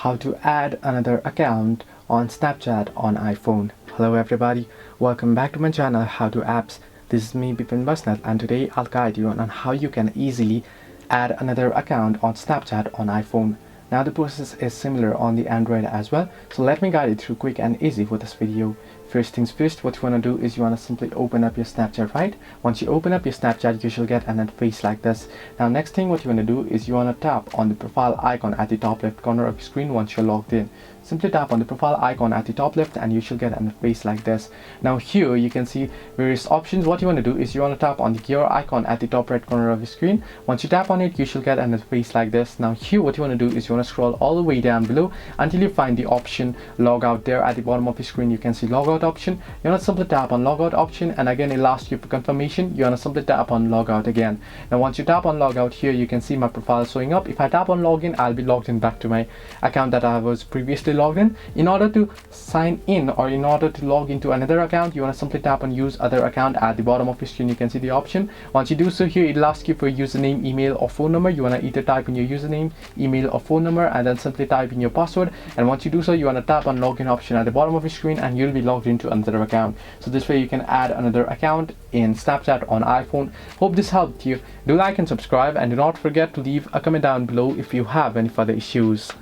how to add another account on Snapchat on iPhone. Hello everybody, welcome back to my channel How to Apps. This is me Bipin Basnat, and today I'll guide you on how you can easily add another account on Snapchat on iPhone. Now the process is similar on the Android as well, so let me guide you through quick and easy for this video. First things first, what you want to do is you want to simply open up your Snapchat, right? Once you open up your Snapchat, you should get an interface like this. Now next thing what you want to do is you want to tap on the profile icon at the top left corner of your screen once you're logged in. Simply tap on the profile icon at the top left and you should get an interface like this. Now here you can see various options. What you want to do is you want to tap on the gear icon at the top right corner of your screen. Once you tap on it, you should get an interface like this. Now here what you want to do is you want to scroll all the way down below until you find the option logout. There at the bottom of your screen you can see logout option. You want to simply tap on logout option, and again it'll ask you for confirmation. You want to simply tap on logout again. Now once you tap on logout, here you can see my profile showing up. If I tap on login, I'll be logged in back to my account that I was previously logged in. In order to sign in or in order to log into another account, you want to simply tap on use other account at the bottom of your screen. You can see the option. Once you do so, here it'll ask you for username, email or phone number. You want to either type in your username, email or phone number and then simply type in your password. And once you do so, you want to tap on login option at the bottom of your screen and you'll be logged into another account. So this way you can add another account in Snapchat on iPhone. Hope this helped you. Do like and subscribe, and do not forget to leave a comment down below if you have any further issues.